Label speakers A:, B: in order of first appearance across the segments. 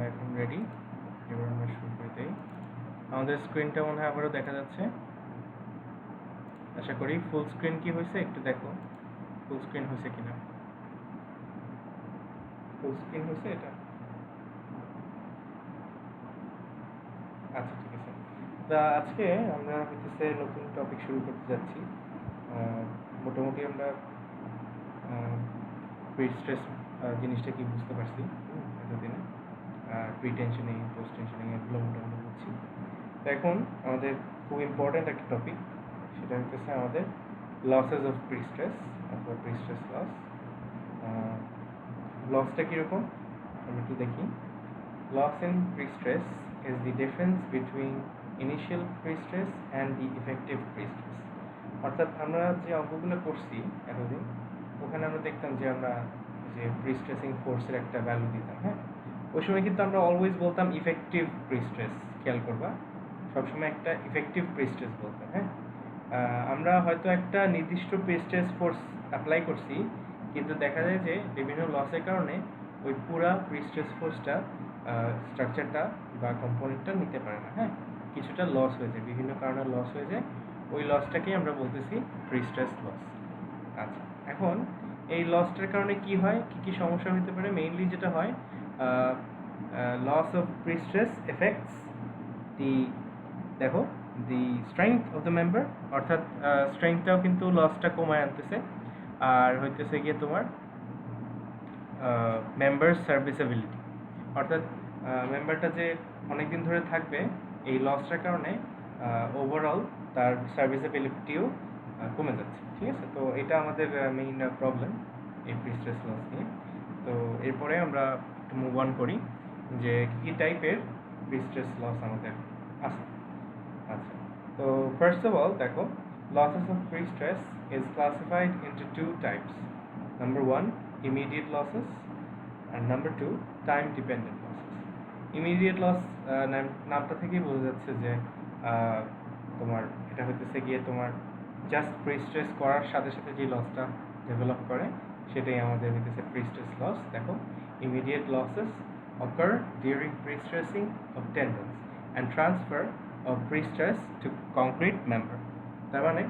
A: এখন রেডি। এবার আমরা শুরু করে দিই। আমাদের স্ক্রিনটা মনে হয় আবারও দেখা যাচ্ছে। আশা করি ফুল স্ক্রিন কি হয়েছে একটু দেখো, ফুল স্ক্রিন হয়েছে কিনা। ফুল স্ক্রিন হয়েছে এটা? আচ্ছা, ঠিক আছে। তা আজকে আমরা হচ্ছে নতুন টপিক শুরু করতে যাচ্ছি। মোটামুটি আমরা প্রি স্ট্রেস জিনিসটা কি বুঝতে পারছি এতদিনে, প্রি টেনশনিং, পোস্ট টেনশনিং এগুলো মোটামুটি বুঝছি। তো এখন আমাদের খুব ইম্পর্ট্যান্ট একটা টপিক, সেটা হচ্ছে আমাদের লসেস অফ প্রি স্ট্রেস অথবা প্রি স্ট্রেস লস। লসটা কীরকম আমরা একটু দেখি। Loss in pre-stress is the difference between initial pre-stress and the effective pre-stress. অর্থাৎ আমরা যে অঙ্কগুলো করছি এতদিন, ওখানে আমরা দেখতাম যে আমরা যে প্রি-স্ট্রেসিং ফোর্সের একটা ভ্যালু দিতাম, হ্যাঁ। ওই সময় কিন্তু আমরা অলওয়েজ বলতাম ইফেক্টিভ প্রি-স্ট্রেস, খেয়াল করবা সবসময় একটা ইফেক্টিভ প্রি-স্ট্রেস বলতাম, হ্যাঁ। আমরা হয়তো একটা নির্দিষ্ট প্রি-স্ট্রেস ফোর্স অ্যাপ্লাই করছি, কিন্তু দেখা যায় যে বিভিন্ন লসের কারণে ওই পুরা প্রি-স্ট্রেস ফোর্সটা স্ট্রাকচারটা বা কম্পোনেন্টটা নিতে পারে না, হ্যাঁ। কিছুটা লস হয়ে যায়, বিভিন্ন কারণে লস হয়ে যায়। ওই লসটাকেই আমরা বলতেছি প্রি-স্ট্রেস লস। আচ্ছা, এখন এই লসটার কারণে কি হয়, কি সমস্যা হতে পারে? মেইনলি যেটা হয়, লস অফ প্রি-স্ট্রেস এফেক্টস দি, দেখো, দি স্ট্রেংথ অফ দ্য মেম্বার, অর্থাৎ স্ট্রেংথটাও কিন্তু লসটা কমায় আনতেছে। আর হইতেছে গিয়ে তোমার মেম্বার সার্ভিসেবিলিটি, অর্থাৎ মেম্বারটা যে অনেক দিন ধরে থাকবে, এই লসটার কারণে ওভারঅল তার সার্ভিসেবিলিটিও কমে যাচ্ছে, ঠিক আছে। তো এটা আমাদের মেইন প্রবলেম এই প্রি-স্ট্রেস লস নিয়ে। তো এরপরে আমরা একটু মুভ অন করি যে কী টাইপের প্রি-স্ট্রেস লস আমাদের আছে। আচ্ছা, তো ফার্স্ট অফ অল দেখো, losses of prestress is classified into two types. Number 1, immediate losses, and number 2, time dependent losses. Immediate loss নামটা থেকেই বোঝা যাচ্ছে যে তোমার এটা হইতেছে গিয়ে তোমার জাস্ট প্রি-স্ট্রেস করার সাথে সাথে যে লসটা ডেভেলপ করে সেটাই আমাদের হইতেছে প্রি-স্ট্রেস লস। দেখো, immediate losses occur during prestressing of tendons and transfer of prestress to concrete member. তার মানে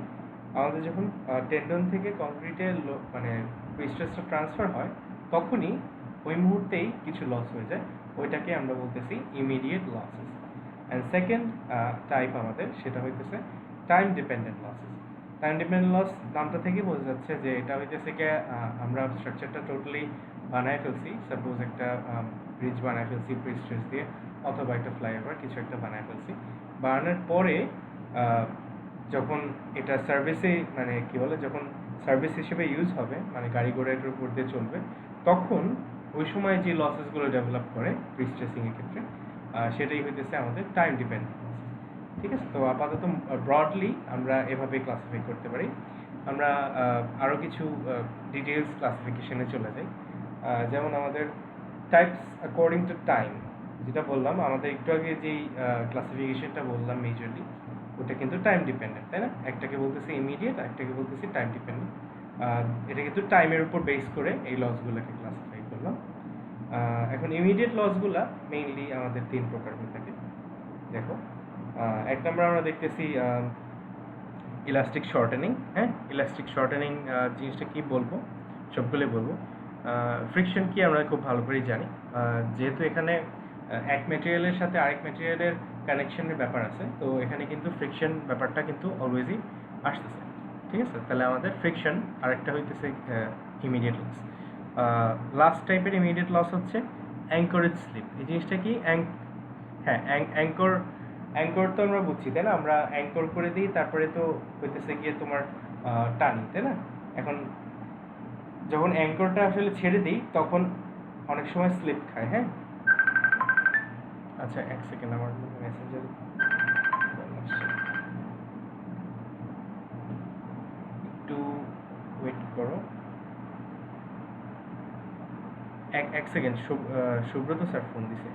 A: আমাদের যখন টেন্ডন থেকে কংক্রিটে মানে প্রি-স্ট্রেসটা ট্রান্সফার হয়, তখনই ওই মুহূর্তেই কিছু লস হয়ে যায়, ওইটাকে আমরা বলতেছি immediate losses. And second type আমাদের সেটা হইতেছে time dependent losses. Time dependent loss নামটা থেকে বোঝা যাচ্ছে যে এটা হইতেছে কি, আমরা স্ট্রাকচারটা টোটালি বানায় ফেলছি, সাপোজ একটা ব্রিজ বানায় ফেলছি প্রি-স্ট্রেস দিয়ে, অথবা একটা ফ্লাইওভার কিছু একটা বানায় ফেলছি, বানানোর পরে যখন এটা সার্ভিসে মানে কি বলে, যখন সার্ভিস হিসেবে ইউজ হবে, মানে গাড়ি ঘোড়ার উপর দিয়ে চলবে, তখন ওই সময় যে লসেসগুলো ডেভেলপ করে প্রি-স্ট্রেসিংয়ের ক্ষেত্রে, সেটাই হইতেছে আমাদের টাইম ডিপেন্ডেন্ট লসেস, ঠিক আছে। তো আপাতত ব্রডলি আমরা এভাবে ক্লাসিফাই করতে পারি। আমরা আরও কিছু ডিটেলস ক্লাসিফিকেশনে চলে যাই। যেমন আমাদের টাইপস অ্যাকর্ডিং টু টাইম, যেটা বললাম আমাদের একটু আগে যেই ক্লাসিফিকেশনটা বললাম মেজরলি, ওটা কিন্তু টাইম ডিপেন্ডেন্ট, তাই না? একটাকে বলতেছি ইমিডিয়েট, একটাকে বলতেছি টাইম ডিপেন্ডেন্ট। এটা কিন্তু টাইমের উপর বেস করে এই লসগুলোকে ক্লাসিফাই করলাম। এখন ইমিডিয়েট লসগুলা মেইনলি আমাদের 3 প্রকার হয়ে থাকে। দেখো, এক নম্বর আমরা দেখতেছি ইলাস্টিক শর্টেনিং। হ্যাঁ, ইলাস্টিক শর্টেনিং জিনিসটা কি বলবো, সবগুলোই বলবো। ফ্রিকশন কি আমরা খুব ভালো করেই জানি, যেহেতু এখানে এক ম্যাটেরিয়ালের সাথে আরেক ম্যাটেরিয়ালের কানেকশনের ব্যাপার আছে, তো এখানে কিন্তু ফ্রিকশন ব্যাপারটা কিন্তু অলওয়েজই আসতেছে, ঠিক আছে। তাহলে আমাদের ফ্রিকশন আরেকটা হইতেছে ইমিডিয়েট লস। লাস্ট টাইপের ইমিডিয়েট লস হচ্ছে অ্যাঙ্করেজ স্লিপ। এই জিনিসটা কি? হ্যাঁ, অ্যাঙ্কর তো আমরা বুঝছি, তাই না? আমরা অ্যাঙ্কর করে দিই, তারপরে তো হইতেছে গিয়ে তোমার টানি, তাই না? এখন যখন অ্যাঙ্করটা আসলে ছেড়ে দিই, তখন অনেক সময় স্লিপ খায়, হ্যাঁ। আচ্ছা, এক সেকেন্ড, আমার মেসেঞ্জার একটু ওয়েট করো, এক সেকেন্ড। সুব্রত স্যার ফোন দিছে,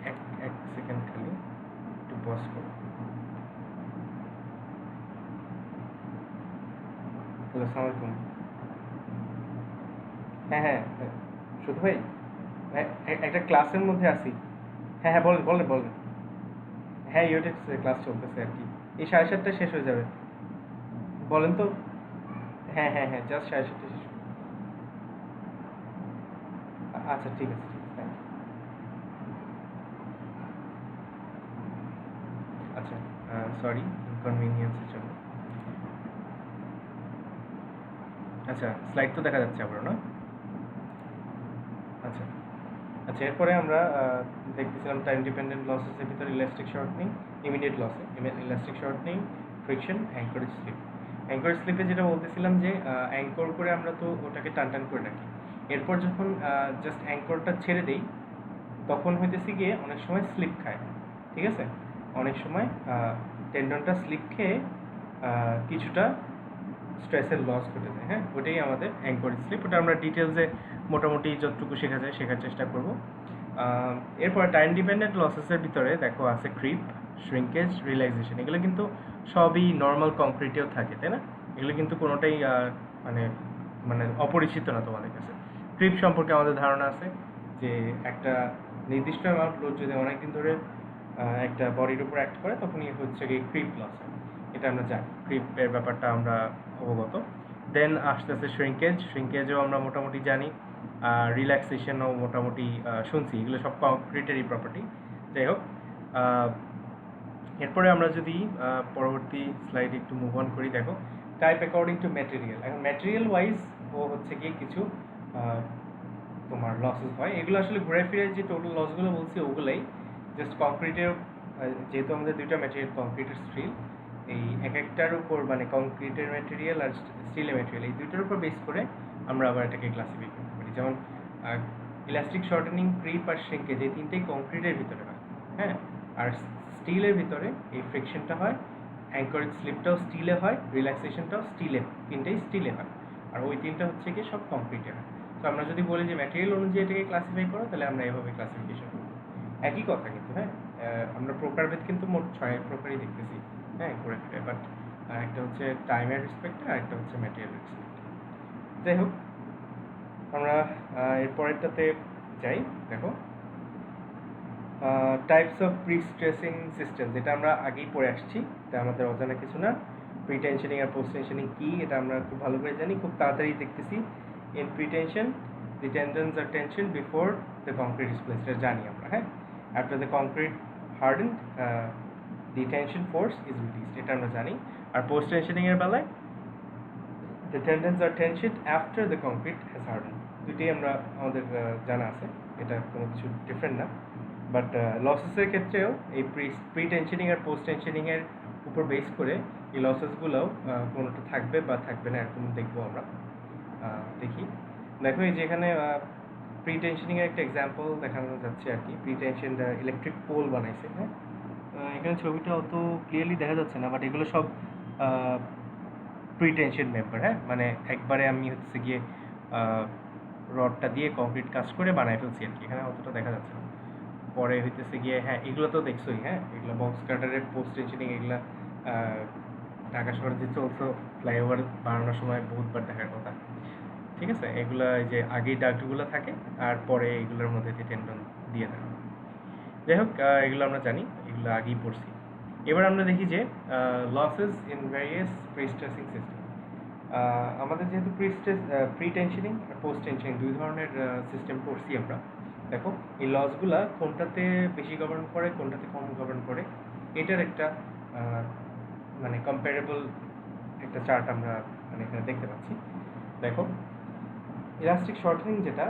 A: এক সেকেন্ড খালি একটু পজ করো। হ্যালো, আসসালামু আলাইকুম। হ্যাঁ, শুধু ভাই, একটা ক্লাসের মধ্যে আছি, হ্যাঁ হ্যাঁ, বলেন বলেন বলেন। হ্যাঁ, ইউটেক্স ক্লাস চলতেছে আর কি, এই 7:30টায় শেষ হয়ে যাবে। বলেন তো। হ্যাঁ হ্যাঁ হ্যাঁ, জাস্ট 7:30টায় শেষ হবে। আচ্ছা ঠিক আছে, ঠিক আছে, থ্যাংক ইউ। আচ্ছা, সরি ইনকনভিনিয়েন্সের জন্য। আচ্ছা, স্লাইড তো দেখা যাচ্ছে আবারও না? আচ্ছা আচ্ছা, এরপরে আমরা দেখতেছিলাম টাইম ডিপেন্ডেন্ট লসেসের ভিতরে ইলাস্টিক শর্টনিং, ইমিডিয়েট লসে elastic shortening, friction, anchorage slip. Anchorage স্লিপে যেটা বলতেছিলাম যে অ্যাঙ্কর করে আমরা তো ওটাকে টান টান করে রাখি, এরপর যখন জাস্ট অ্যাঙ্করটা ছেড়ে দেই তখন হইতেছে গিয়ে অনেক সময় স্লিপ খায়, ঠিক আছে? অনেক সময় টেন্ডনটা স্লিপ খেয়ে কিছুটা স্ট্রেসের লস ঘটে যায়, হ্যাঁ, ওটাই আমাদের অ্যাঙ্করেজ স্লিপ। ওটা আমরা ডিটেলসে মোটামুটি যতটুকু শেখা যায় শেখার চেষ্টা করব। এরপর টাইম ডিপেন্ডেন্ট লসেসের ভিতরে দেখো আছে ক্রিপ, শ্রিঙ্কেজ, রিল্যাক্সেশন। এগুলো কিন্তু সবই নর্মাল কংক্রিটেও থাকে, তাই না? এগুলো কিন্তু কোনোটাই মানে মানে অপরিচিত না তোমাদের কাছে। ক্রিপ সম্পর্কে আমাদের ধারণা আছে যে একটা নির্দিষ্ট অ্যামাউন্ট লোড যদি অনেকদিন ধরে একটা বডির উপর অ্যাক্ট করে তখনই হচ্ছে কি ক্রিপ লস হয়, এটা আমরা জানি, ক্রিপের ব্যাপারটা আমরা অবগত। দেন আসতে আসতে শ্রিঙ্কেজও আমরা মোটামুটি জানি, রিল্যাক্সেশনও মোটামুটি শুনছি, এগুলো সব কংক্রিটেরই প্রপার্টি। যাই হোক, এরপরে আমরা যদি পরবর্তী স্লাইডে একটু মুভ অন করি, দেখো টাইপ অ্যাকর্ডিং টু ম্যাটেরিয়াল। এখন ম্যাটেরিয়াল ওয়াইজ ও হচ্ছে গিয়ে কিছু তোমার লসেস হয়, এগুলো আসলে ঘুরে ফিরে যে টোটাল লসগুলো বলছি ওগুলাই জাস্ট কংক্রিটের, যেহেতু আমাদের দুইটা ম্যাটেরিয়াল কংক্রিট আর স্টিল, এই এক একটার উপর মানে কংক্রিটের ম্যাটেরিয়াল আর স্টিলের ম্যাটেরিয়াল এই দুইটার উপর বেস করে আমরা আবার এটাকে ক্লাসিফাই করতে পারি। যেমন ইলাস্টিক শর্টেনিং, ক্রিপ আর শ্রিঙ্কেজ এই তিনটেই কংক্রিটের ভিতরে হয়, হ্যাঁ, আর স্টিলের ভিতরে এই ফ্রিকশনটা হয়, অ্যাঙ্করেজ স্লিপটাও স্টিলে হয়, রিল্যাক্সেশনটাও স্টিলে, তিনটেই স্টিলে হয়, আর ওই তিনটা হচ্ছে কি সব কংক্রিটে হয়। তো আমরা যদি বলি যে ম্যাটেরিয়াল অনুযায়ী এটাকে ক্লাসিফাই করো তাহলে আমরা এভাবে ক্লাসিফিকেশন করব। একই কথা কিন্তু, হ্যাঁ, আমরা প্রকারভেদ কিন্তু মোট 6 প্রকারই দেখতেছি, হ্যাঁ, ঘুরে ফিরে, বাট একটা হচ্ছে টাইমের রেসপেক্টে আর একটা হচ্ছে ম্যাটেরিয়াল রেসপেক্টে। যাই হোক, আমরা এরপরেরটাতে যাই। দেখো types of pre tracing system, যেটা আমরা আগেই পড়ে আসছি, এটা আমাদের অজানা কিছু না। প্রি টেনশনিং আর পোস্ট টেনশনিং কি এটা আমরা খুব ভালো করে জানি, খুব তাড়াতাড়ি দেখতেছি। In pretension the tendons are tension before the concrete is placed, এটা জানি আমরা, হ্যাঁ। After the concrete hardened the tension force is released, এটা আমরা জানি। আর পোস্ট টেনশনিং এর বেলায় the tendons are tensioned after the concrete has hardened, দুইটাই আমরা আমাদের জানা আছে, এটা কোনো কিছু ডিফারেন্ট না। বাট লসেসের ক্ষেত্রেও এই প্রি টেনশনিং আর পোস্ট টেনশনিং এর উপর বেস করে এই লসেসগুলোও কোনোটা থাকবে বা থাকবে না এরকম দেখবো আমরা। দেখি, দেখো এই যে এখানে প্রি টেনশনিংয়ের একটা এক্সাম্পল দেখানো যাচ্ছে আর কি। প্রি টেনশন ইলেকট্রিক পোল বানাইছে, হ্যাঁ, এখানে ছবিটা অত ক্লিয়ারলি দেখা যাচ্ছে না, বাট এগুলো সব প্রি টেনশন মেম্বার, হ্যাঁ, মানে একবারে আমি হচ্ছে গিয়ে রডটা দিয়ে কংক্রিট কাজ করে বানায় ফেলছি আর কি, এখানে অতটা দেখা যাচ্ছে না। পরে হইতেছে গিয়ে, হ্যাঁ, এগুলো তো দেখছোই, হ্যাঁ, এগুলো বক্স কাটারের পোস্ট টেনশনিং, এগুলো ঢাকা শহরে যে চলছো ফ্লাইওভার বানানোর সময় বহুতবার দেখার কথা, ঠিক আছে। এগুলো এই যে আগেই ডাক্টগুলো থাকে আর পরে এগুলোর মধ্যে দিয়ে টেন্ডন দিয়ে দেয়। যাই হোক, এগুলো আমরা জানি, এগুলো আগেই পড়ছি। এবার আমরা দেখি যে losses in various pre tracing system. আমাদের যেহেতু প্রি টেনশনিং আর পোস্ট টেনশনিং দুই ধরনের সিস্টেম পড়ছি আমরা। দেখো এই লসগুলা কোনটাতে বেশি গভর্ন করে কোনটাতে কম গভর্ন করে, এটার একটা মানে কম্পারেবল একটা চার্ট আমরা মানে এখানে দেখতে পাচ্ছি। দেখো ইলাস্টিক শর্টেনিং যেটা,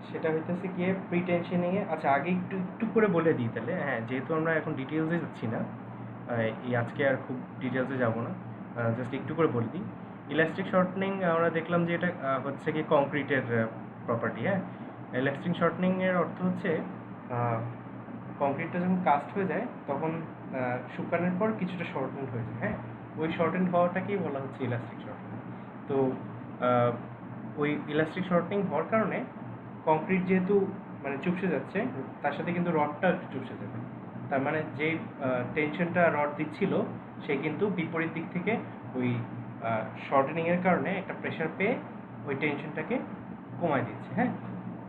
A: সেটা হইতেছে গিয়ে প্রি টেনশনিংয়ে, আচ্ছা আগে একটু একটু করে বলে দিই তাহলে, হ্যাঁ, যেহেতু আমরা এখন ডিটেলসে যাচ্ছি না, এই আজকে আর খুব ডিটেলসে যাব না, জাস্ট একটু করে বলে দিই। ইলাস্টিক শর্টনিং আমরা দেখলাম যে এটা হচ্ছে কি কংক্রিটের প্রপার্টি, হ্যাঁ। ইলাস্টিক শর্টনিংয়ের অর্থ হচ্ছে কংক্রিটটা যখন কাস্ট হয়ে যায় তখন শুকানোর পর কিছুটা শর্টেন্ড হয়ে যায়, হ্যাঁ, ওই শর্টেন্ড হওয়াটাকেই বলা হচ্ছে ইলাস্টিক শর্টনিং। তো ওই ইলাস্টিক শর্টনিং হওয়ার কারণে কংক্রিট যেহেতু মানে চুপসে যাচ্ছে, তার সাথে কিন্তু রডটা একটু চুপসে যাবে, তার মানে যে টেনশনটা রড দিচ্ছিল সে কিন্তু বিপরীত দিক থেকে ওই শর্টেনিংয়ের কারণে একটা প্রেশার পেয়ে ওই টেনশনটাকে কমায় দিচ্ছে, হ্যাঁ।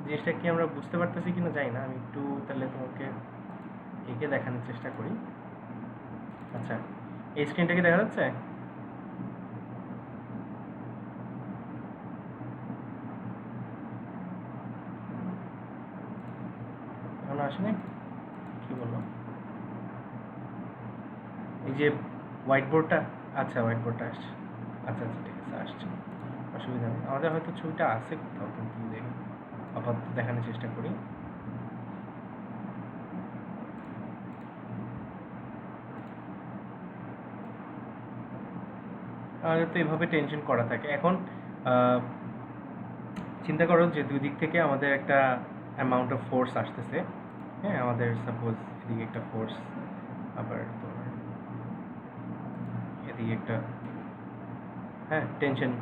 A: জিনিসটা কি আমরা বুঝতে পারতেছি কিনা জানি না, আমি একটু তাহলে তোমাকে একে দেখানোর চেষ্টা করি। আচ্ছা, এই স্ক্রিনটা কি দেখা যাচ্ছে? এখনো আসেনি? কি বললো? এই যে হোয়াইট বোর্ডটা, আচ্ছা হোয়াইট বোর্ডটা আসছে। আচ্ছা আচ্ছা ঠিক আছে, আসছে, অসুবিধা নেই। আমাদের হয়তো ছবিটা আছে কোথাও, কিন্তু দেখি আপাতত দেখানোর চেষ্টা করি। আমাদের তো এইভাবে টেনশন করা থাকে। এখন চিন্তা করো যে দুই দিক থেকে আমাদের একটা অ্যামাউন্ট অফ ফোর্স আসতেছে। হ্যাঁ, আমাদের সাপোজ এদিকে একটা ফোর্স, আবার তোমার এদিকে একটা, হ্যাঁ টেনশন,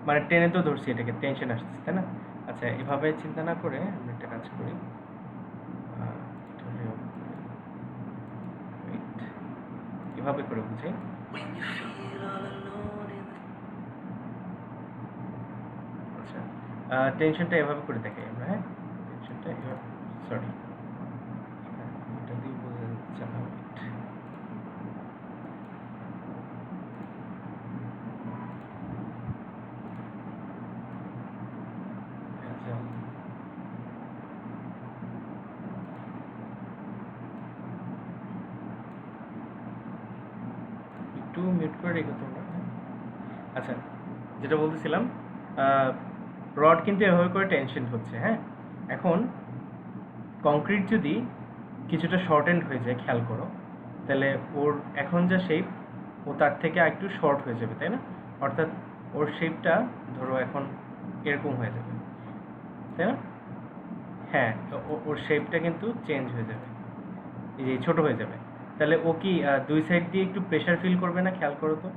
A: মানে টেনে তো ধরছি এটাকে, টেনশন আসতেছে, তাই না? আচ্ছা, এভাবে চিন্তা না করে আমরা একটা কাজ করি, এভাবে করে বুঝাই। আচ্ছা, টেনশনটা এভাবে করে দেখাই আমরা। হ্যাঁ, টেনশনটা এভাবে, সরি এটা দিয়ে বোঝা যাচ্ছে না। আচ্ছা, একটু মিউট করে রেখো তোমরা। আচ্ছা, যেটা বলতেছিলাম, রড কিন্তু এভাবে করে টেনশন হচ্ছে। হ্যাঁ, এখন কংক্রিট যদি কিছুটা শর্ট এন্ড হয়ে যায়, খেয়াল করো, তাহলে ওর এখন যা শেপ, ও তার থেকে আরেকটু শর্ট হয়ে যাবে, তাই না? অর্থাৎ ওর শেপটা ধরো এখন এরকম হয়ে যাবে, তাই না? হ্যাঁ, ওর শেপটা কিন্তু চেঞ্জ হয়ে যাবে, এই যে ছোট হয়ে যাবে। তাহলে ও কি দুই সাইড দিয়ে একটু প্রেশার ফিল করবে না? খেয়াল করো তো,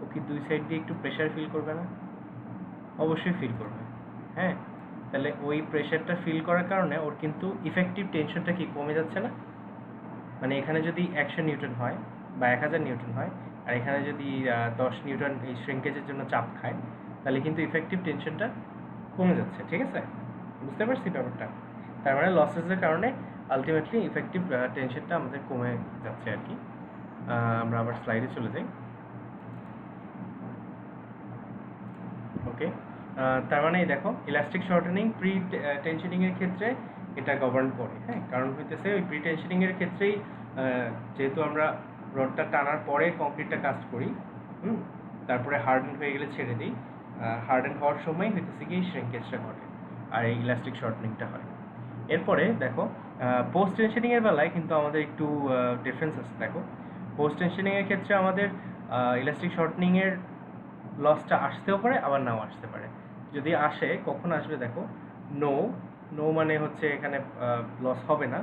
A: ও কি দুই সাইড দিয়ে একটু প্রেশার ফিল করবে না? অবশ্যই ফিল করবে। হ্যাঁ, তাহলে ওই প্রেশারটা ফিল করার কারণে ওর কিন্তু ইফেক্টিভ টেনশনটা কি কমে যাচ্ছে না? মানে এখানে যদি 100 নিউটন হয় বা 1000 নিউটন হয়, আর এখানে যদি 10 নিউটন এই শ্রিঙ্কেজের জন্য চাপ খায়, তাহলে কিন্তু ইফেক্টিভ টেনশনটা কমে যাচ্ছে। ঠিক আছে, বুঝতে পারছি ব্যাপারটা? তার মানে লসেসের কারণে আলটিমেটলি ইফেক্টিভ টেনশনটা আমাদের কমে যাচ্ছে আর কি। আমরা আবার স্লাইডে চলে যাই। ওকে, তার মানে দেখো, ইলাস্টিক শর্টেনিং প্রি টেনশনিংয়ের ক্ষেত্রে এটা গভর্ন করে। হ্যাঁ, কারণ হইতেছে ওই প্রি টেনশনিংয়ের ক্ষেত্রেই যেহেতু আমরা রডটা টানার পরে কংক্রিটটা কাস্ট করি, তারপরে হার্ডেন হয়ে গেলে ছেড়ে দিই, হার্ডেন হওয়ার সময় হইতেছে কি শ্রিঙ্কেজটা ঘটে, আর এই ইলাস্টিক শর্টেনিংটা হয়। এরপরে দেখো, পোস্ট টেনশনিংয়ের বেলায় কিন্তু আমাদের একটু ডিফারেন্স আছে। দেখো, পোস্ট টেনশনিংয়ের ক্ষেত্রে আমাদের ইলাস্টিক শর্টেনিংয়ের লসটা আসতেও পারে, আবার নাও আসতে পারে। যদি আসে, কখন আসবে দেখো, নো, নো মানে হচ্ছে এখানে লস হবে না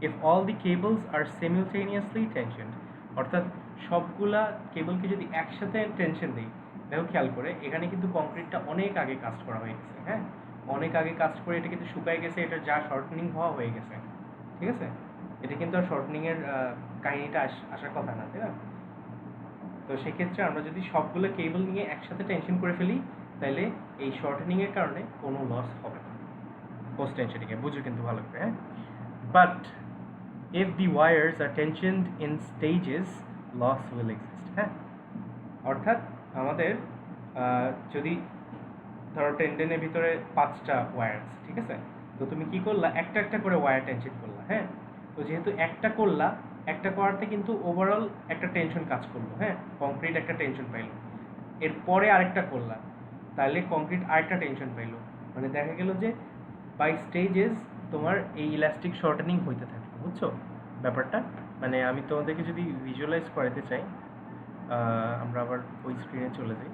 A: if all the cables are simultaneously tensioned. অর্থাৎ সবগুলা কেবলকে যদি একসাথে টেনশন দিই, দেখো খেয়াল করে, এখানে কিন্তু কংক্রিটটা অনেক আগে কাস্ট করা হয়ে গেছে। হ্যাঁ, অনেক আগে কাস্ট করে এটা কিন্তু শুকায় গেছে, এটা যা শর্টনিং হওয়া হয়ে গেছে। ঠিক আছে, এটা কিন্তু আর শর্টনিংয়ের কাহিনিটা আসার কথা না, তাই না? তো সেক্ষেত্রে আমরা যদি সবগুলো কেবল নিয়ে একসাথে টেনশন করে ফেলি, তাহলে এই শর্টেনিংয়ের কারণে কোনো লস হবে না পোস্ট টেনশনিংয়ে। বুঝো কিন্তু ভালো করে। হ্যাঁ, but if the wires are tensioned in stages, loss will exist. হ্যাঁ, অর্থাৎ আমাদের যদি ধরো টেন্ডেনের ভিতরে 5টা ওয়্যার আছে, ঠিক আছে, তো তুমি কি করলা, একটা একটা করে ওয়্যার টেনশন করলা। হ্যাঁ, তো যেহেতু একটা করলা, একটা করাতে কিন্তু ওভারঅল একটা টেনশন কাজ করলো। হ্যাঁ, কংক্রিট একটা টেনশন পাইলো, এরপরে আরেকটা করলা, তাহলে কংক্রিট আরেকটা টেনশন পাইলো। মানে দেখা গেল যে বাই স্টেজেস তোমার এই ইলাস্টিক শর্টেনিং হইতে থাকে। বুঝছো ব্যাপারটা? মানে আমি তোমাদেরকে যদি ভিজুয়ালাইজ করাতে চাই, আমরা আবার ওই স্ক্রিনে চলে যাই।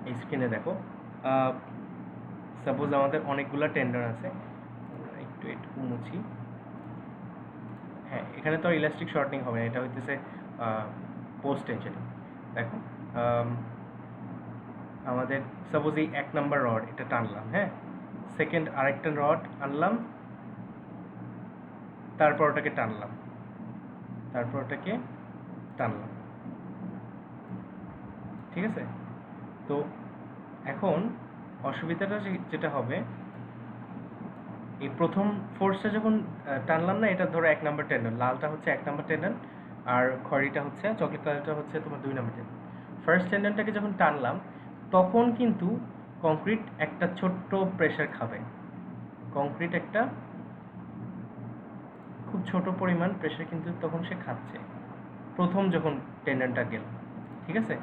A: এই স্ক্রিনে দেখো, সাপোজ আমাদের অনেকগুলো টেন্ডন আছে, একটু একটু মুছি। হ্যাঁ, এখানে তো ইলাস্টিক শর্টেনিং হবে না, এটা হইতেছে পোস্ট টেনশনিং। দেখো, আমাদের সাপোজ এই 1 নাম্বার রড এটা টানলাম। হ্যাঁ, সেকেন্ড আরেকটা রড আনলাম, তারপর ওটাকে টানলাম, তারপর ওটাকে টানলাম। ঠিক আছে, তো এখন অসুবিধাটা যেটা হবে, এই প্রথম ফোর্সটা যখন টানলাম না, এটা ধরো 1 নাম্বার টেন্ডন, লালটা হচ্ছে 1 নাম্বার টেন্ডন আর খয়েরিটা হচ্ছে চকলেট কালারটা হচ্ছে তোমার 2 নাম্বার টেন্ডন। ফার্স্ট টেন্ডনটাকে যখন টানলাম তখন কিন্তু কংক্রিট একটা ছোট্ট প্রেসার খাবে, কংক্রিট একটা খুব ছোট পরিমাণ প্রেসার কিন্তু তখন সে খাচ্ছে প্রথম যখন টেন্ডনটা গেল, ঠিক আছে?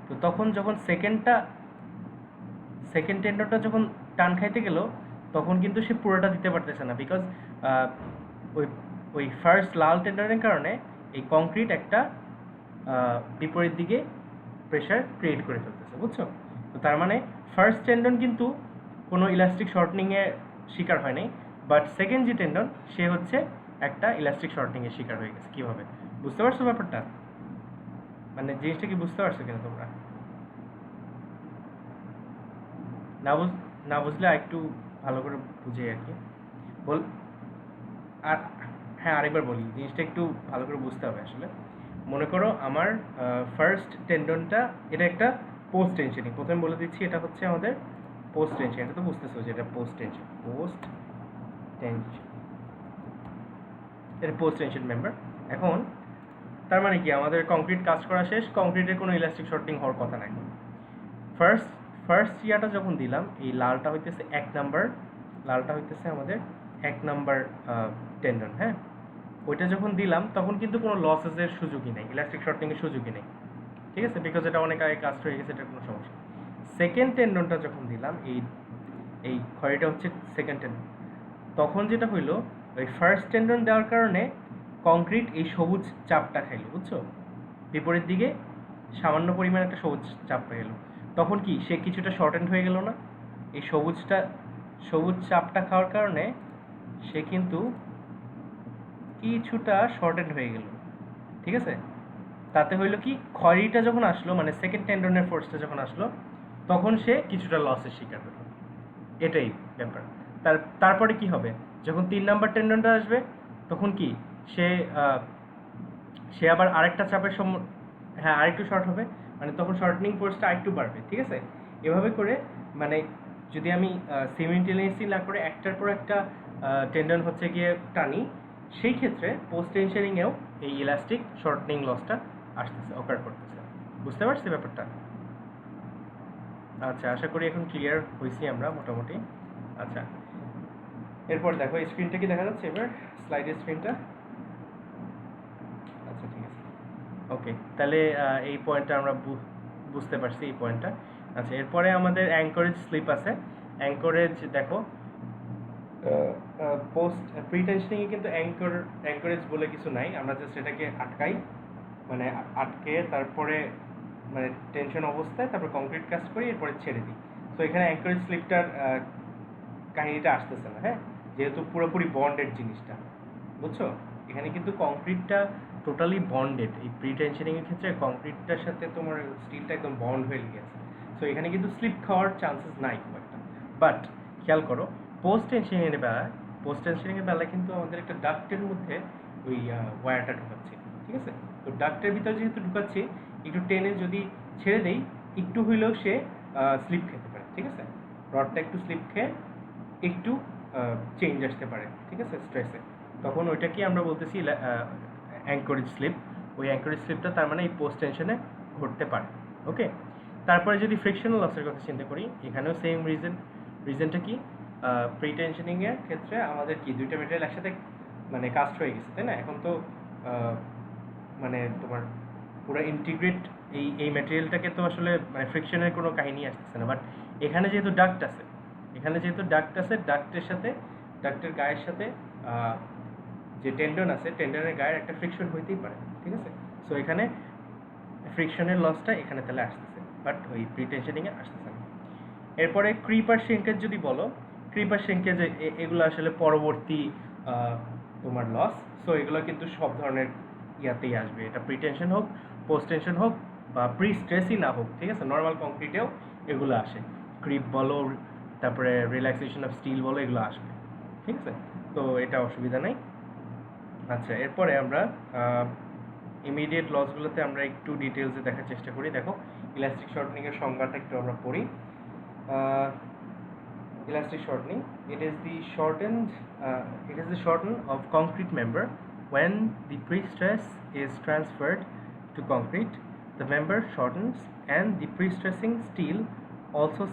A: তো তখন যখন সেকেন্ড টেন্ডনটা যখন টান খাইতে গেল তখন কিন্তু সে পুরোটা দিতে পারতেছে না, বিকজ ওই ওই ফার্স্ট লাল টেন্ডনের কারণে এই কংক্রিট একটা বিপরীত দিকে প্রেসার ক্রিয়েট করে ফেলতেছে, বুঝছো? তো তার মানে ফার্স্ট টেন্ডন কিন্তু কোনো ইলাস্টিক শর্টনিংয়ে শিকার হয় নাই, বাট সেকেন্ড যে টেন্ডন সে হচ্ছে একটা ইলাস্টিক শর্টনিংয়ের শিকার হয়ে গেছে। কীভাবে বুঝতে পারছো ব্যাপারটা? মানে জিনিসটা কি বুঝতে পারছো কিনা তোমরা? না বুঝলে একটু ভালো করে বুঝে আর কি বল। আর হ্যাঁ, আরেকবার বলি, জিনিসটা একটু ভালো করে বুঝতে হবে আসলে। মনে করো আমার ফার্স্ট টেন্ডনটা, এটা একটা পোস্ট টেনশনই, প্রথমে বলে দিচ্ছি এটা হচ্ছে আমাদের পোস্ট টেনশন, এটা তো বুঝতেছো যে এটা পোস্ট টেনশন, এটা পোস্ট টেনশন মেম্বার। এখন তার মানে কি আমাদের কংক্রিট কাজ করা শেষ, কংক্রিটের কোনো ইলাস্টিক শর্টিং হওয়ার কথা নাই। ফার্স্ট ইয়াটা যখন দিলাম, এই লালটা হইতেছে 1 নাম্বার, লালটা হইতেছে আমাদের 1 নাম্বার টেন্ডন, হ্যাঁ? ওইটা যখন দিলাম তখন কিন্তু কোনো লসেসের সুযোগই নেই, ইলাস্টিক শর্টিংয়ের সুযোগই নেই, ঠিক আছে? বিকজ এটা অনেক আগে কাজ হয়ে গেছে, এটা কোনো সমস্যা। সেকেন্ড টেন্ডনটা যখন দিলাম, এই খয়েরিটা হচ্ছে সেকেন্ড টেন্ডন, তখন যেটা হইলো ওই ফার্স্ট টেন্ডন দেওয়ার কারণে কংক্রিট এই সবুজ চাপটা খাইলো, বুঝছো? বিপরীত দিকে সামান্য পরিমাণ একটা সবুজ চাপ পেয়ে গেল, তখন কি সে কিছুটা শর্টেন্ড হয়ে গেল না? এই সবুজ চাপটা খাওয়ার কারণে সে কিন্তু কিছুটা শর্টেন্ড হয়ে গেল, ঠিক আছে? তাতে হইলো কি, খয়েরিটা যখন আসলো, মানে সেকেন্ড টেন্ডনের ফোর্সটা যখন আসলো তখন সে কিছুটা লসের শিকার হলো, এটাই ব্যাপার। তারপরে কি হবে, যখন 3 নাম্বার টেন্ডনটা আসবে তখন কি সে আবার আরেকটা চাপের হ্যাঁ আরেকটু শর্ট হবে, মানে তখন শর্টনিং ফোর্সটা আরেকটু বাড়বে, ঠিক আছে? এভাবে করে মানে যদি আমি সিমিলটেনিয়াসলি না করে একটার পর একটা টেন্ডন হচ্ছে গিয়ে টানি, সেই ক্ষেত্রে পোস্ট টেনশনিংয়েও এই ইলাস্টিক শর্টনিং লসটা আসতেছে, অকার করতেছে। বুঝতে পারছি ব্যাপারটা? আচ্ছা, আশা করি এখন ক্লিয়ার হয়েছি আমরা মোটামুটি। আচ্ছা, এরপর দেখো স্ক্রিনটা কি দেখা যাচ্ছে এবার, স্লাইডের স্ক্রিনটা? আচ্ছা, ঠিক আছে, ওকে। তাহলে এই পয়েন্টটা আমরা বুঝতে পারছি, এই পয়েন্টটা। আচ্ছা, এরপরে আমাদের অ্যাঙ্করেজ স্লিপ আছে। অ্যাঙ্করেজ দেখো, পোস্ট প্রিটেনশনিংয়ে কিন্তু অ্যাঙ্করেজ বলে কিছু নাই, আমরা জাস্ট এটাকে আটকাই, মানে আটকে তারপরে মানে টেনশন অবস্থায় তারপর কংক্রিট কাজ করি, এরপরে ছেড়ে দিই। তো এখানে অ্যাঙ্করেজ স্লিপটার কাহিনীটা আসতেছে না, হ্যাঁ? যেহেতু পুরোপুরি বন্ডেড জিনিসটা, বুঝছো? এখানে কিন্তু কংক্রিটটা টোটালি বন্ডেড, এই প্রিটেনশনিংয়ের ক্ষেত্রে কংক্রিটটার সাথে তোমার স্টিলটা একদম বন্ড হয়ে গেছে, সো এখানে কিন্তু স্লিপ খাওয়ার চান্সেস নাই খুব একটা। বাট খেয়াল করো, পোস্ট টেনশনিংয়ের বেলায় কিন্তু আমাদের একটা ডাক্টের মধ্যে ওই ওয়্যারটা ঢুকাচ্ছি, ঠিক আছে? তো ডাক্টের ভিতরে যেহেতু ঢুকাচ্ছি, একটু টেনে যদি ছেড়ে দেই একটু হইলেও সে স্লিপ খেতে পারে, ঠিক আছে? রডটা একটু স্লিপ খেয়ে একটু চেঞ্জ আসতে পারে, ঠিক আছে, স্ট্রেসে, তখন ওইটাকে আমরা বলতেছি অ্যাঙ্করেজ স্লিপ। ওই অ্যাঙ্করেজ স্লিপটা তার মানে এই পোস্ট টেনশনে ঘটতে পারে, ওকে? তারপরে যদি ফ্রিকশনাল লসের কথা চিন্তা করি, এখানেও সেম রিজনটা কি, প্রি টেনশনিংয়ের ক্ষেত্রে আমাদের কি দুইটা মেটেরিয়াল একসাথে মানে কাস্ট হয়ে গেছে, তাই না? এখন তো মানে তোমার পুরো ইন্টিগ্রেট এই ম্যাটেরিয়ালটাকে তো আসলে মানে ফ্রিকশনের কোনো কাহিনী আসতেছে না, বাট এখানে যেহেতু ডাক্ট আছে, ডাক্টের সাথে ডাক্টের গায়ের সাথে যে টেন্ডন আছে, টেন্ডনের গায়ের একটা ফ্রিকশন হইতেই পারে, ঠিক আছে? সো এখানে ফ্রিকশনের লসটা এখানে তাহলে আসতেছে, বাট ওই প্রিটেনশনিংয়ে আসতেছে না। এরপরে ক্রিপার শ্রিঙ্কেজ যদি বলো, ক্রিপার শ্রিঙ্কেজ এগুলো আসলে পরবর্তী তোমার লস, সো এগুলো কিন্তু সব ধরনের ইয়াতেই আসবে, এটা প্রিটেনশন হোক, পোস্ট টেনশন হোক বা প্রি স্ট্রেসই না হোক, ঠিক আছে? নর্মাল কংক্রিটেও এগুলো আসে, ক্রিপ বলো, তারপরে রিল্যাক্সেশন অফ স্টিল বলো, এগুলো আসবে, ঠিক আছে? তো এটা অসুবিধা নেই। আচ্ছা, এরপরে আমরা ইমিডিয়েট লসগুলোতে আমরা একটু ডিটেলসে দেখার চেষ্টা করি। দেখো, ইলাস্টিক শর্টনিংয়ের সংজ্ঞাটা একটু আমরা পড়ি। elastic shortening. It is the shorten of concrete member. When the pre-stress is transferred to concrete, the member shortens and the pre-stressing steel also